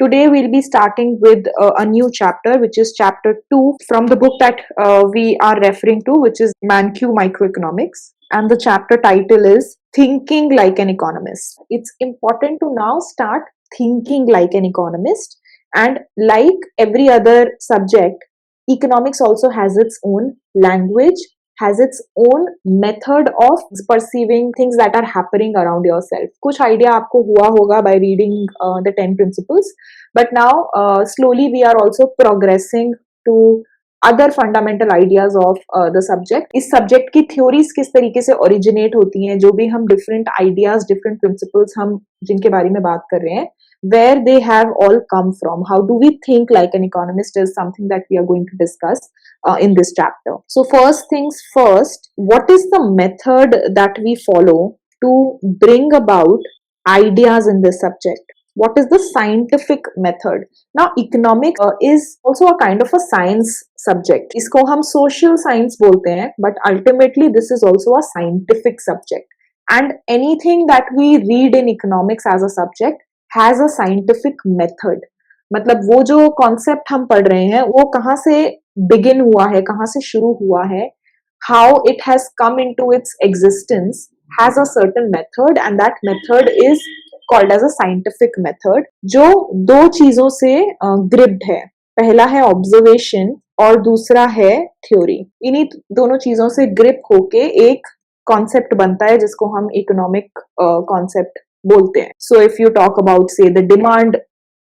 Today we'll be starting with a new chapter, which is chapter 2 from the book that we are referring to, which is Mankiw Microeconomics. And the chapter title is Thinking Like an Economist. It's important to now start thinking like an economist. And like every other subject, economics also has its own language, has its own method of perceiving things that are happening around yourself. कुछ idea आपको हुआ होगा by reading the 10 principles, but now slowly we are also progressing to other fundamental ideas of the subject. इस subject की theories किस तरीके से originate होती हैं, जो भी हम different ideas, different principles हम जिनके बारे में बात कर रहे हैं, where they have all come from. How do we think like an economist is something that we are going to discuss in this chapter. So first things first, what is the method that we follow to bring about ideas in this subject? What is the scientific method? Now economics is also a kind of a science subject. इसको हम social science बोलते हैं, but ultimately this is also a scientific subject. And anything that we read in economics as a subject has a scientific method. मतलब वो जो concept हम पढ़ रहे हैं वो कहाँ से बिगिन हुआ है, कहाँ से शुरू हुआ है, how it has come into its existence has a certain method, and that method is called as a scientific method, जो दो चीजों से ग्रिप्ड है. पहला है ऑब्जर्वेशन और दूसरा है थ्योरी. इन्हीं दोनों चीजों से ग्रिप होके एक कॉन्सेप्ट बनता है जिसको हम इकोनॉमिक कॉन्सेप्ट बोलते हैं. So if you talk about say the demand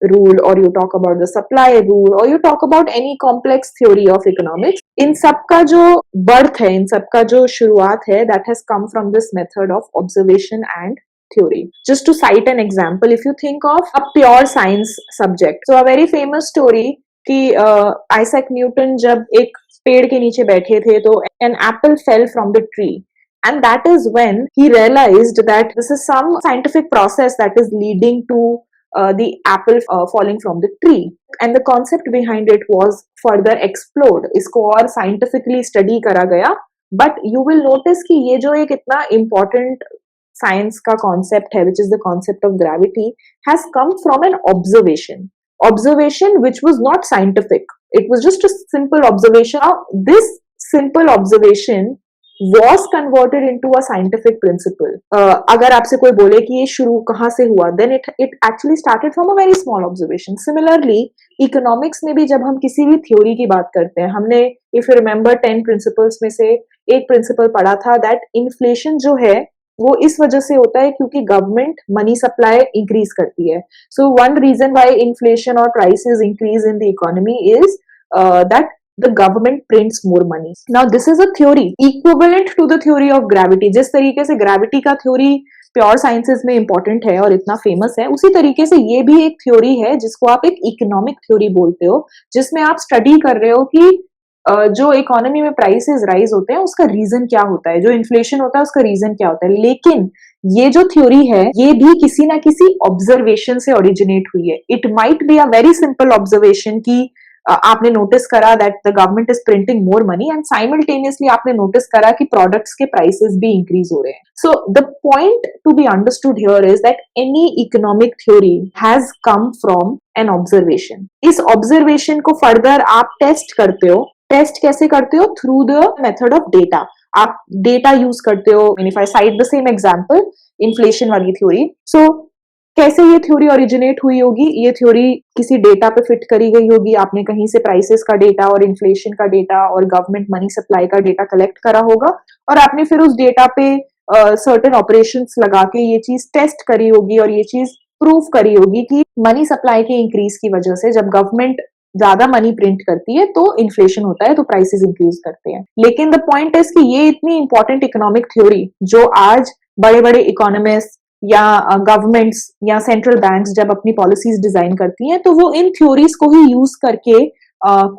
rule, or you talk about the supply rule, or you talk about any complex theory of economics, इन सब का जो birth है, इन सब का जो शुरुआत है, that has come from this method of observation and theory. Just to cite an example, if you think of a pure science subject, so a very famous story कि आइजैक न्यूटन जब एक पेड़ के नीचे बैठे थे तो an apple fell from the tree, and that is when he realized that this is some scientific process that is leading to the apple falling from the tree, and the concept behind it was further explored. इसको और scientifically study करा गया, but you will notice कि ये जो एक इतना important science का concept है, which is the concept of gravity, has come from an observation which was not scientific. It was just a simple observation. Now, this simple observation was converted into a scientific principle. अगर आपसे कोई बोले कि ये शुरू कहाँ से हुआ, then it actually started from a very small observation. Similarly, economics में भी जब हम किसी भी theory की बात करते हैं, हमने if you remember 10 principles में से एक principle पढ़ा था that inflation जो है वो इस वजह से होता है क्योंकि गवर्नमेंट मनी सप्लाई इंक्रीज करती है. So one reason why inflation और prices increase in the economy is that the government prints more money. Now this is a theory equivalent to the theory of gravity. जिस तरीके से gravity का theory pure sciences में important है और इतना famous है, उसी तरीके से ये भी एक थ्योरी है जिसको आप एक इकोनॉमिक थ्योरी बोलते हो, जिसमें आप स्टडी कर रहे हो कि जो इकोनॉमी में प्राइसेस राइज होते हैं उसका रीजन क्या होता है, जो इन्फ्लेशन होता है उसका रीजन क्या होता है. लेकिन ये जो थ्योरी है ये भी किसी ना किसी ऑब्जर्वेशन से ओरिजिनेट हुई है. It might be a very simple observation कि आपने नोटिस करा that the government is printing more money, and simultaneously आपने नोटिस करा कि प्रोडक्ट्स के प्राइसेस भी इंक्रीज हो रहे हैं. So the point to be understood here is that any economic theory has come from an observation. इस ऑब्जर्वेशन को फर्दर आप टेस्ट करते हो. टेस्ट कैसे करते हो? Through the method of data. आप डेटा यूज करते हो. If I cite the same example, inflation वाली थ्योरी, सो कैसे ये थ्योरी ओरिजिनेट हुई होगी? ये थ्योरी किसी डेटा पे फिट करी गई होगी. आपने कहीं से प्राइसेस का डेटा और इन्फ्लेशन का डेटा और गवर्नमेंट मनी सप्लाई का डेटा कलेक्ट करा होगा, और आपने फिर उस डेटा पे सर्टेन ऑपरेशंस लगा के ये चीज टेस्ट करी होगी और ये चीज प्रूव करी होगी कि मनी सप्लाई के इंक्रीज की वजह से जब गवर्नमेंट ज्यादा मनी प्रिंट करती है तो इन्फ्लेशन होता है, तो प्राइसेस इंक्रीज करते हैं. लेकिन द पॉइंट इज कि ये इतनी इंपॉर्टेंट इकोनॉमिक थ्योरी जो आज बड़े बड़े इकोनॉमिस्ट या गवर्नमेंट्स या सेंट्रल बैंक्स जब अपनी पॉलिसीज डिजाइन करती हैं तो वो इन थ्योरीज को ही यूज करके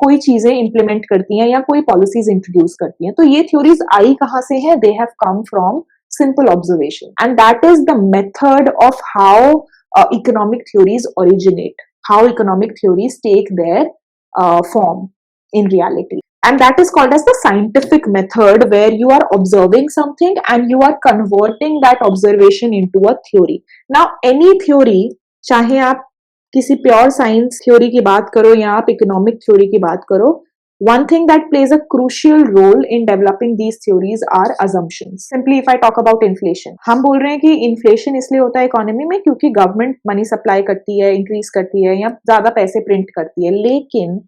कोई चीजें इंप्लीमेंट करती हैं या कोई पॉलिसीज इंट्रोड्यूस करती हैं. तो ये थ्योरीज आई कहाँ से हैं? They have come from simple observation, and that is the method of how economic theories originate, how economic theories take their form in reality. And that is called as the scientific method, where you are observing something and you are converting that observation into a theory. Now any theory, चाहे आप किसी pure science theory की बात करो या आप economic theory की बात करो, one thing that plays a crucial role in developing these theories are assumptions. Simply if I talk about inflation, हम बोल रहे हैं कि inflation इसलिए होता है इकोनॉमी में क्योंकि गवर्नमेंट मनी सप्लाई करती है, इंक्रीज करती है या ज्यादा पैसे प्रिंट करती है, लेकिन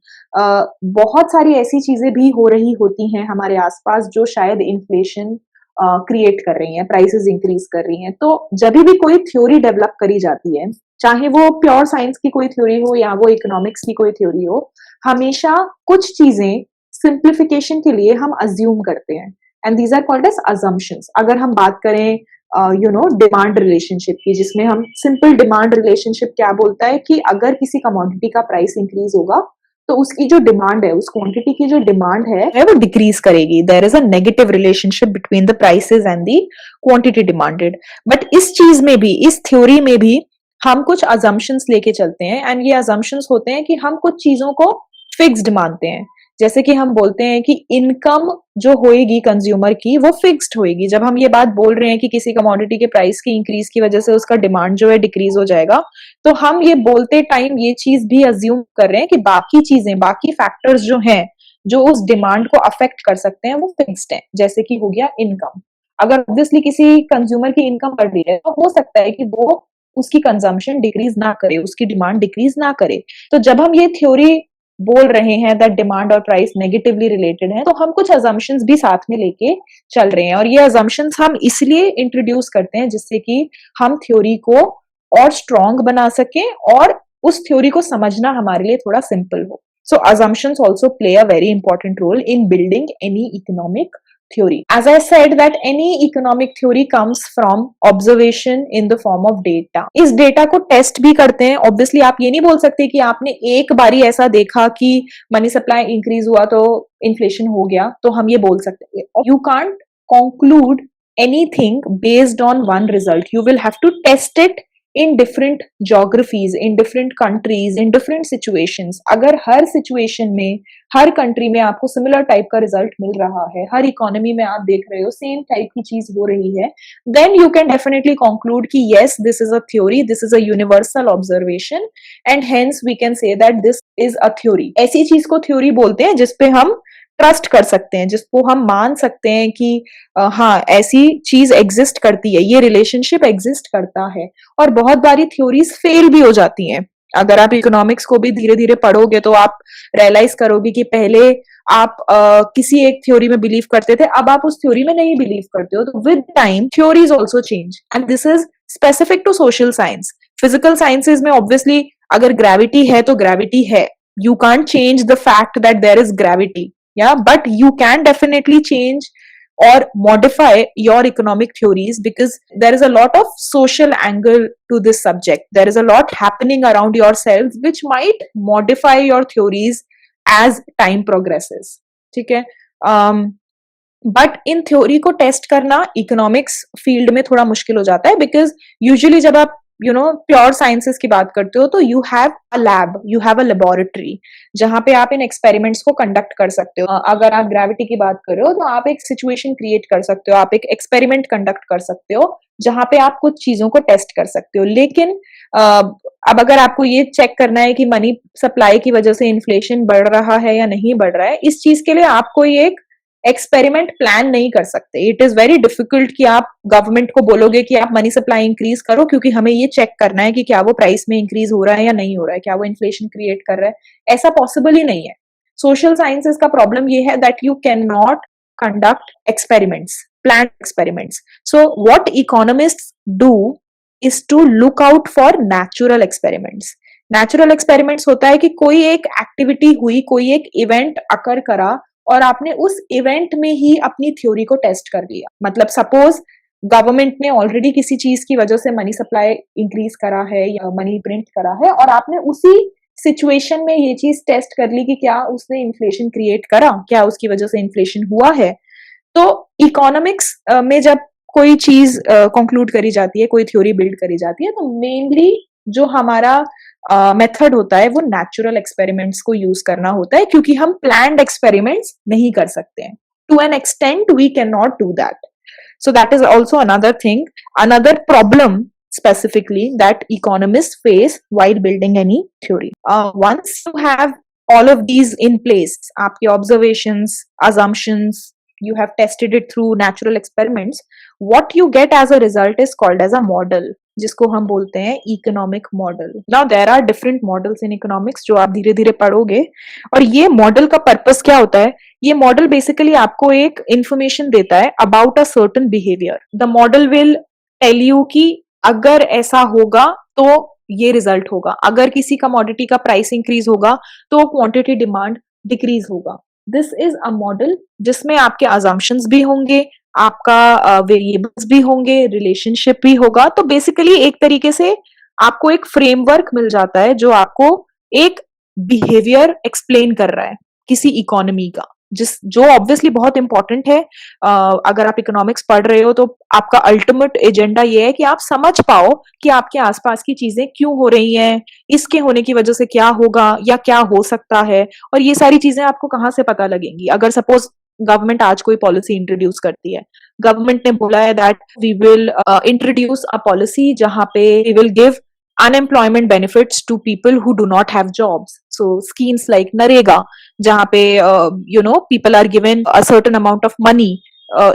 बहुत सारी ऐसी चीजें भी हो रही होती हैं हमारे आसपास जो शायद इन्फ्लेशन क्रिएट कर रही हैं, प्राइसेस इंक्रीज कर रही हैं। तो जब भी कोई थ्योरी डेवलप करी जाती है, चाहे वो प्योर साइंस की कोई थ्योरी हो या वो इकोनॉमिक्स की कोई थ्योरी हो, हमेशा कुछ चीजें सिंप्लीफिकेशन के लिए हम अज्यूम करते हैं and these are called as assumptions. अगर हम बात करें डिमांड रिलेशनशिप की, जिसमें हम सिंपल डिमांड रिलेशनशिप क्या बोलता है कि अगर किसी कमोडिटी का प्राइस इंक्रीज होगा तो उसकी जो डिमांड है, उस क्वांटिटी की जो डिमांड है वो डिक्रीज करेगी। There is a negative relationship between the prices and the quantity demanded. But इस चीज में भी, इस थ्योरी में भी हम कुछ अजम्पशंस लेके चलते हैं एंड ये अजम्पशंस होते हैं कि हम कुछ चीजों को फिक्स्ड मानते हैं। जैसे कि हम बोलते हैं कि इनकम जो होएगी कंज्यूमर की वो फिक्स्ड होएगी। जब हम ये बात बोल रहे हैं कि किसी कमोडिटी के प्राइस की इंक्रीज की वजह से उसका डिमांड जो है डिक्रीज हो जाएगा, तो हम ये बोलते टाइम ये चीज भी अज्यूम कर रहे हैं कि बाकी चीजें, बाकी फैक्टर्स जो हैं जो उस डिमांड को अफेक्ट कर सकते हैं वो फिक्स्ड है। जैसे कि हो गया इनकम। अगर ऑब्वियसली किसी कंज्यूमर की इनकम बढ़ रही है तो हो सकता है कि वो उसकी कंजम्पशन डिक्रीज ना करे, उसकी डिमांड डिक्रीज ना करे। तो जब हम ये थ्योरी बोल रहे हैं दैट डिमांड और प्राइस नेगेटिवली रिलेटेड है, तो हम कुछ अजम्पशंस भी साथ में लेके चल रहे हैं। और ये अजम्पशंस हम इसलिए इंट्रोड्यूस करते हैं जिससे कि हम थ्योरी को और स्ट्रॉन्ग बना सकें और उस थ्योरी को समझना हमारे लिए थोड़ा सिंपल हो। सो assumptions also play a very important role in building any economic theory. As I said that any economic theory comes from observation in the form of data. इस डेटा को टेस्ट भी करते हैं। ऑब्वियसली आप ये नहीं बोल सकते कि आपने एक बारी ऐसा देखा कि मनी सप्लाई इंक्रीज हुआ तो इन्फ्लेशन हो गया, तो हम ये बोल सकते हैं। You can't conclude anything based on one result. You will have to test it in different geographies, in different countries, in different situations. अगर हर situation में, हर country में आपको similar type का result मिल रहा है, हर economy में आप देख रहे हो same type की चीज हो रही है, then you can definitely conclude कि yes, this is a theory, this is a universal observation, and hence we can say that this is a theory. ऐसी चीज को theory बोलते हैं जिसपे हम ट्रस्ट कर सकते हैं, जिसको हम मान सकते हैं कि हाँ ऐसी चीज एग्जिस्ट करती है, ये रिलेशनशिप एग्जिस्ट करता है। और बहुत बारी थ्योरीज फेल भी हो जाती हैं। अगर आप इकोनॉमिक्स को भी धीरे धीरे पढ़ोगे तो आप रियलाइज करोगे कि पहले आप किसी एक थ्योरी में बिलीव करते थे, अब आप उस थ्योरी में नहीं बिलीव करते हो। तो with time theories also change and this is specific to social science. Physical sciences में ऑब्वियसली अगर ग्रेविटी है तो ग्रेविटी है, you can't change the fact that there is gravity, yeah, but you can definitely change or modify your economic theories because there is a lot of social angle to this subject. There is a lot happening around yourself which might modify your theories as time progresses. ठीक है? But in theory को test करना economics field में थोड़ा मुश्किल हो जाता है बिकॉज यूजुअली जब आप प्योर साइंसेस की बात करते हो तो you have a lab, you have a laboratory जहां पे आप इन एक्सपेरिमेंट्स को कंडक्ट कर सकते हो। अगर आप ग्रेविटी की बात कर रहे हो तो आप एक सिचुएशन क्रिएट कर सकते हो, आप एक एक्सपेरिमेंट कंडक्ट कर सकते हो जहां पे आप कुछ चीजों को टेस्ट कर सकते हो। लेकिन अब अगर आपको ये चेक करना है कि मनी सप्लाई की वजह से इन्फ्लेशन बढ़ रहा है या नहीं बढ़ रहा है, इस चीज के लिए आप कोई एक एक्सपेरिमेंट प्लान नहीं कर सकते। इट इज वेरी डिफिकल्ट कि आप गवर्नमेंट को बोलोगे कि आप मनी सप्लाई इंक्रीज करो क्योंकि हमें ये चेक करना है कि क्या वो प्राइस में इंक्रीज हो रहा है या नहीं हो रहा है, क्या वो इन्फ्लेशन क्रिएट कर रहा है। ऐसा पॉसिबल ही नहीं है। सोशल साइंसेस का प्रॉब्लम ये है that you can not conduct experiments, plan experiments. So what economists do is to look out for natural experiments. Natural experiments होता है कि कोई एक एक्टिविटी हुई, कोई एक इवेंट अकर करा और आपने उस इवेंट में ही अपनी थ्योरी को टेस्ट कर लिया। मतलब सपोज गवर्नमेंट ने ऑलरेडी किसी चीज की वजह से मनी सप्लाई इंक्रीज करा है या मनी प्रिंट करा है और आपने उसी सिचुएशन में ये चीज टेस्ट कर ली कि क्या उसने इन्फ्लेशन क्रिएट करा, क्या उसकी वजह से इन्फ्लेशन हुआ है। तो इकोनॉमिक्स में जब कोई चीज कंक्लूड करी जाती है, कोई थ्योरी बिल्ड करी जाती है, तो मेनली जो हमारा मेथड होता है वो नेचुरल एक्सपेरिमेंट्स को यूज करना होता है क्योंकि हम प्लान्ड एक्सपेरिमेंट्स नहीं कर सकते हैं। To an extent we can not do that. So that is also another thing, another problem specifically that economists face while building any theory. Once you have all of these in place, आपके observations, assumptions, you have tested it through natural experiments, what you get as a result is called as a model, जिसको हम बोलते हैं economic model. Now there are different models in economics जो आप धीरे धीरे पढ़ोगे. और ये मॉडल का पर्पस क्या होता है? ये मॉडल बेसिकली आपको एक इंफॉर्मेशन देता है about a certain behaviour. The model will tell you कि अगर ऐसा होगा तो ये रिजल्ट होगा, अगर किसी कमोडिटी का प्राइस इंक्रीज होगा तो क्वांटिटी डिमांड डिक्रीज होगा. दिस इज अ मॉडल जिसमें आपके अजम्पशंस भी होंगे, आपका वेरिएबल्स भी होंगे, रिलेशनशिप भी होगा. तो बेसिकली एक तरीके से आपको एक फ्रेमवर्क मिल जाता है जो आपको एक बिहेवियर एक्सप्लेन कर रहा है किसी इकोनॉमी का, जो ऑब्वियसली बहुत इंपॉर्टेंट है. अगर आप इकोनॉमिक्स पढ़ रहे हो तो आपका अल्टीमेट एजेंडा ये है कि आप समझ पाओ कि आपके आसपास की चीजें क्यों हो रही हैं, इसके होने की वजह से क्या होगा या क्या हो सकता है, और ये सारी चीजें आपको कहाँ से पता लगेंगी. अगर सपोज गवर्नमेंट आज कोई पॉलिसी इंट्रोड्यूस करती है, गवर्नमेंट ने बोला है that we will introduce a policy जहां पे we will give unemployment benefits to people who do not have jobs. So schemes like Narega, jahan pe people are given a certain amount of money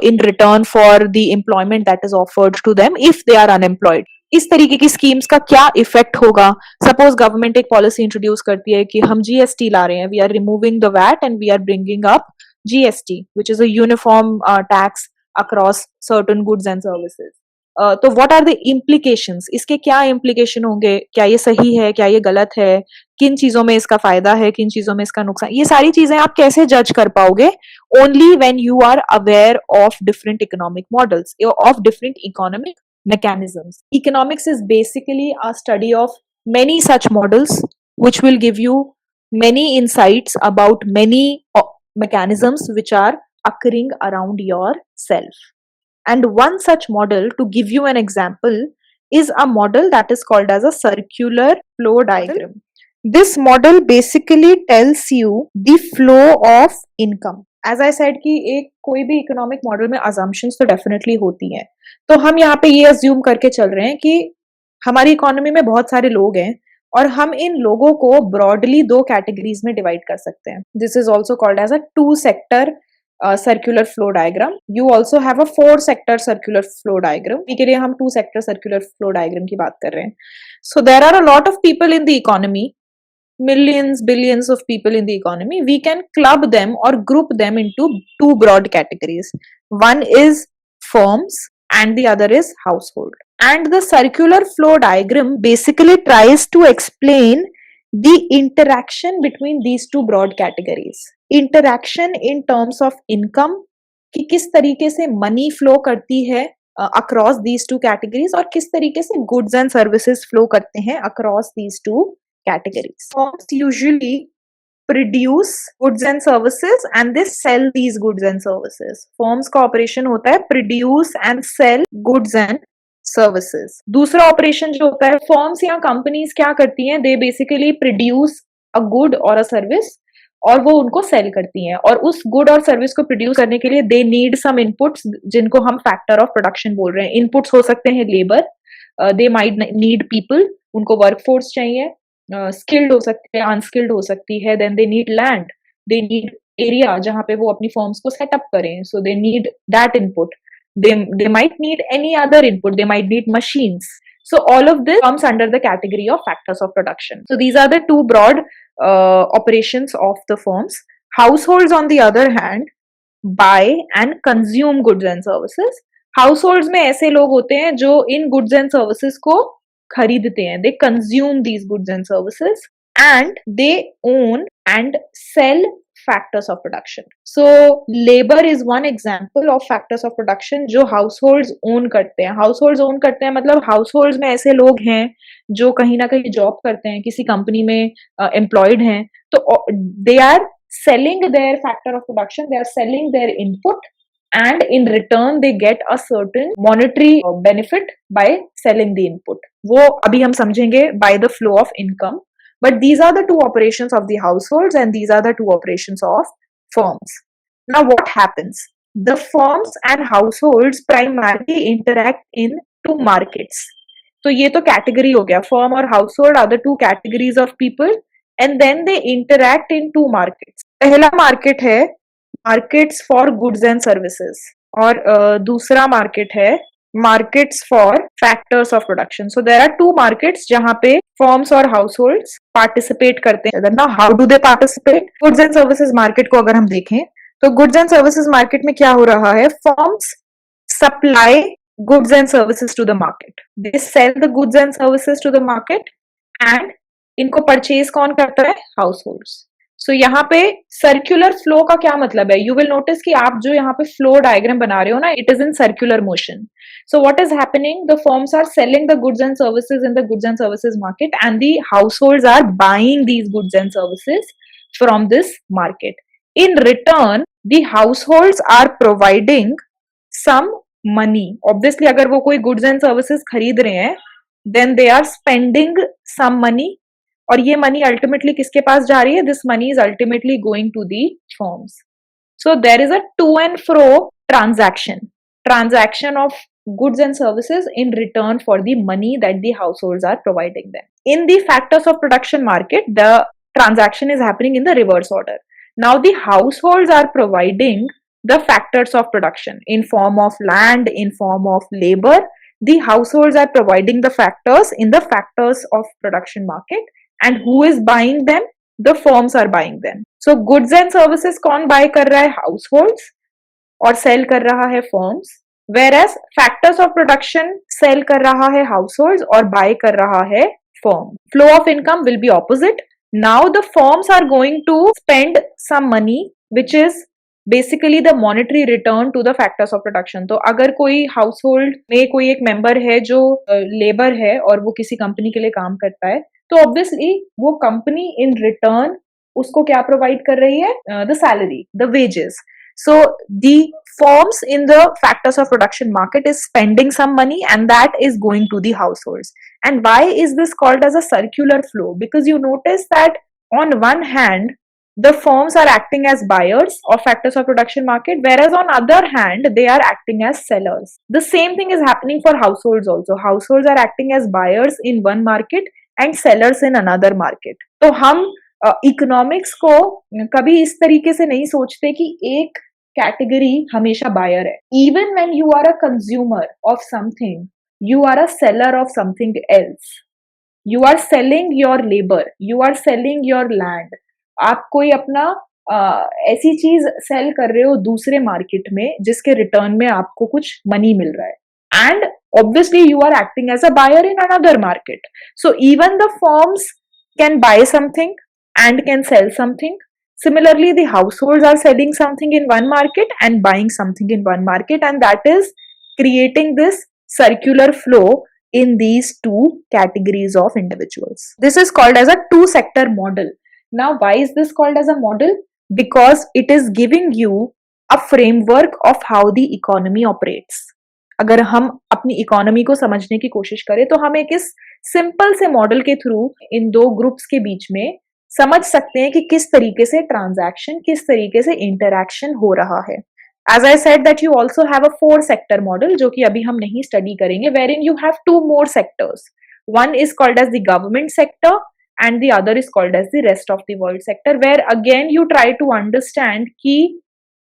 in return for the employment that is offered to them if they are unemployed. इस तरीके की schemes का क्या effect होगा? Suppose government एक policy introduce करती है कि हम जीएसटी ला रहे हैं, we are removing the VAT and we are bringing up GST which is a uniform tax across certain goods and services. तो व्हाट आर द इम्प्लीकेशंस? इसके क्या इम्प्लीकेशन होंगे? क्या ये सही है, क्या ये गलत है, किन चीजों में इसका फायदा है, किन चीजों में इसका नुकसान? ये सारी चीजें आप कैसे जज कर पाओगे? Only when you are aware of different economic models, of different economic mechanisms. Economics is basically a study of many such models which will give you many insights about many mechanisms which are occurring around yourself. And one such model, to give you an example, is a model that is called as a circular flow diagram. This model basically tells you the flow of income. As I said कि एक कोई भी economic model में assumptions तो definitely होती हैं. तो हम यहाँ पे ये अज्यूम करके चल रहे हैं कि हमारी इकोनॉमी में बहुत सारे लोग हैं और हम इन लोगों को ब्रॉडली दो कैटेगरीज में डिवाइड कर सकते हैं. This is also called as a two sector circular flow diagram. You also have a four sector circular flow diagram. के लिए हम two sector circular flow diagram की बात कर रहे हैं. So there are a lot of people in the economy, millions, billions of people in the economy. We can club them or group them into two broad categories. One is firms and the other is household. And the circular flow diagram basically tries to explain the interaction between these two broad categories. Interaction in terms of income, कि किस तरीके से money flow करती है across these two categories और किस तरीके से गुड्स एंड सर्विसेज फ्लो करते हैं across these two categories. Firms usually produce goods and services and they sell these goods and services. Firms का operation होता है produce and sell goods and services. दूसरा operation जो होता है, firms या companies क्या करती हैं? They basically produce a good or a service और वो उनको सेल करती हैं, और उस गुड और सर्विस को प्रोड्यूस करने के लिए दे नीड सम इनपुट्स जिनको हम फैक्टर ऑफ प्रोडक्शन बोल रहे हैं. इनपुट्स हो सकते हैं labour, they might need people, उनको वर्कफोर्स चाहिए, स्किल्ड हो सकते हैं, अनस्किल्ड हो सकती है, then they need land, they need area जहां पे वो अपनी फर्म्स को सेटअप करें, so they need that input. They might need any other input, they might need machines. So all of this comes under the category of factors of production. So these are the two broad operations of the firms. Households on the other hand buy and consume goods and services. Households में ऐसे लोग होते हैं जो इन goods and services को खरीदते हैं. They consume these goods and services and they own and sell factors of production. So labor is one example of factors of production जो households own करते हैं. Households own करते हैं मतलब households में ऐसे लोग हैं जो कहीं ना कहीं जॉब करते हैं, किसी कंपनी में employed हैं, तो they are selling their factor of production, they are selling their input and in return they get a certain monetary benefit by selling the input. वो अभी हम समझेंगे by the flow of income. But these are the two operations of the households and these are the two operations of firms. Now what happens? The firms and households primarily interact in two markets. तो ये तो category हो गया, firm और household are the two categories of people and then they interact in two markets. पहला market है markets for goods and services और दूसरा मार्केट है markets for factors of production. So there are two markets जहां पे firms और house holds participate करते हैं। ना how do they participate? Goods and services market को अगर हम देखें तो गुड्स एंड सर्विसेज मार्केट में क्या हो रहा है, firms supply goods and services to the market. They sell the goods and services to the market and इनको परचेज कौन करता है? House holds. सो यहाँ पे सर्कुलर फ्लो का क्या मतलब है? यू विल नोटिस कि आप जो यहाँ पे फ्लो डायग्राम बना रहे हो ना, it is in circular motion. So what is happening? The firms are selling the goods and services in the goods and services market and the households are buying these goods and services from this market. In return the households are providing some money. Obviously अगर वो कोई goods and services खरीद रहे हैं then they are spending some money और ये money ultimately किसके पास जा रही है? This money is ultimately going to the firms. So there is a to and fro transaction of goods and services in return for the money that the households are providing them. In the factors of production market, the transaction is happening in the reverse order. Now the households are providing the factors of production in form of land, in form of labor. The households are providing the factors in the factors of production market, and who is buying them? The firms are buying them. So goods and services कौन buy कर रहा है? Households, और sell कर रहा है firms, whereas factors of production sell कर रहा है households और buy कर रहा है firm. Flow of income will be opposite. Now the firms are going to spend some money which is basically the monetary return to the factors of production. तो अगर कोई हाउस होल्ड में कोई एक मेंबर है जो लेबर है और वो किसी कंपनी के लिए काम करता है, तो ऑब्वियसली वो कंपनी इन रिटर्न उसको क्या प्रोवाइड कर रही है? The salary, the wages. So the firms in the factors of production market is spending some money and that is going to the households. And why is this called as a circular flow? Because you notice that on one hand the firms are acting as buyers of factors of production market, whereas on other hand they are acting as sellers. The same thing is happening for households also. Households are acting as buyers in one market and sellers in another market. तो हम economics को कभी इस तरीके से नहीं सोचते कि एक कैटेगरी हमेशा बायर है। Even when you are a consumer of something, you are a seller of something else. You are selling your labour, you are selling your land. आप कोई अपना ऐसी चीज सेल कर रहे हो दूसरे मार्केट में जिसके रिटर्न में आपको कुछ मनी मिल रहा है, and obviously you are acting as a buyer in another market. So even the firms can buy something and can sell something. Similarly, the households are selling something in one market and buying something in one market, and that is creating this circular flow in these two categories of individuals. This is called as a two-sector model. Now, why is this called as a model? Because it is giving you a framework of how the economy operates. अगर हम अपनी economy को समझने की कोशिश करें तो हम एक इस सिंपल से मॉडल के थ्रू इन दो ग्रुप्स के बीच में समझ सकते हैं कि किस तरीके से ट्रांजैक्शन, किस तरीके से इंटरैक्शन हो रहा है. As I said that you also have a 4-sector model जो कि अभी हम नहीं स्टडी करेंगे, wherein you have 2 more sectors. One is called as the government sector and the other is called as the rest of the world sector, where again you try to understand कि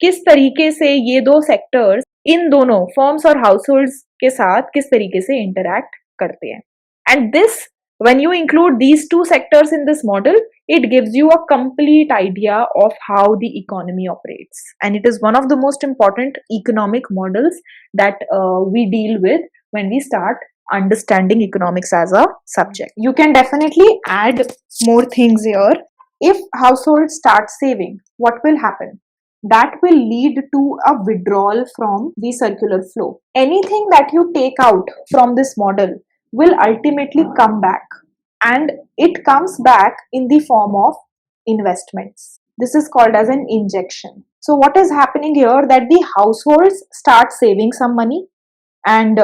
किस तरीके से ये दो sectors in दोनों firms और households के साथ किस तरीके से इंटरैक्ट करते हैं. And this when you include these two sectors in this model, it gives you a complete idea of how the economy operates, and it is one of the most important economic models that we deal with when we start understanding economics as a subject. You can definitely add more things here. If households start saving, what will happen? That will lead to a withdrawal from the circular flow. Anything that you take out from this model will ultimately come back, and it comes back in the form of investments. This is called as an injection. So what is happening here, that the households start saving some money, and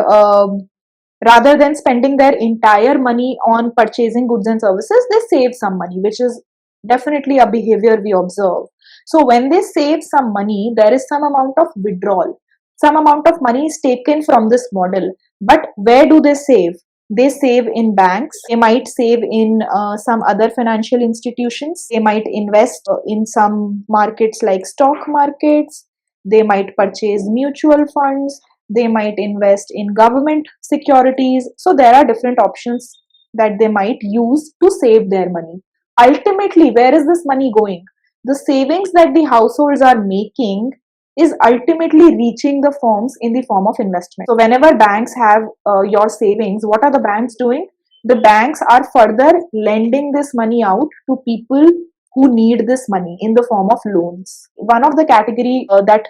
rather than spending their entire money on purchasing goods and services, they save some money, which is definitely a behavior we observe. So when they save some money, there is some amount of withdrawal. Some amount of money is taken from this model. But where do they save? They save in banks, they might save in some other financial institutions, they might invest in some markets like stock markets, they might purchase mutual funds, they might invest in government securities. So there are different options that they might use to save their money. Ultimately, where is this money going? The savings that the households are making is ultimately reaching the firms in the form of investment. So whenever banks have your savings, what are the banks doing? The banks are further lending this money out to people who need this money in the form of loans. One of the category that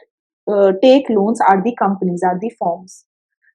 take loans are the companies, are the firms.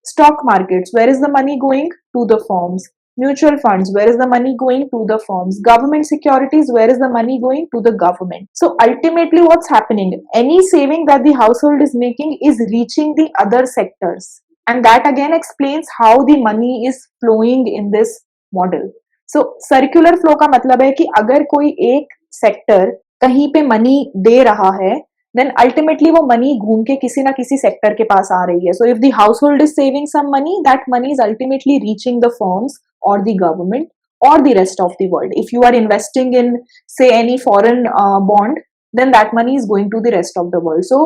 Stock markets, where is the money going? To the firms. Mutual funds, where is the money going? To the firms. Government securities, where is the money going? To the government. So ultimately, what's happening? Any saving that the household is making is reaching the other sectors. And that again explains how the money is flowing in this model. So circular flow का मतलब है कि अगर कोई एक sector कहीं पे money दे रहा है, then ultimately वो money घूम के किसी ना किसी sector के पास आ रही है. So if the household is saving some money, that money is ultimately reaching the firms or the government or the rest of the world. If you are investing in, say, any foreign bond, then that money is going to the rest of the world. So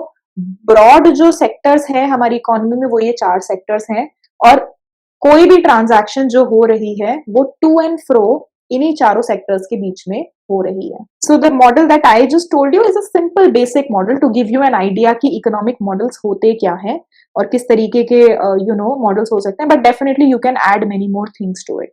broad जो sectors हैं हमारी economy में वो ये 4 sectors हैं और कोई भी ट्रांजैक्शन जो हो रही है वो टू एंड फ्रो इन्हीं चारों सेक्टर्स के बीच में हो रही है. So the model that I just told you is a simple basic model to give you an idea कि इकोनॉमिक मॉडल्स होते क्या है और किस तरीके के मॉडल्स हो सकते हैं, but definitely you can add many more things to it.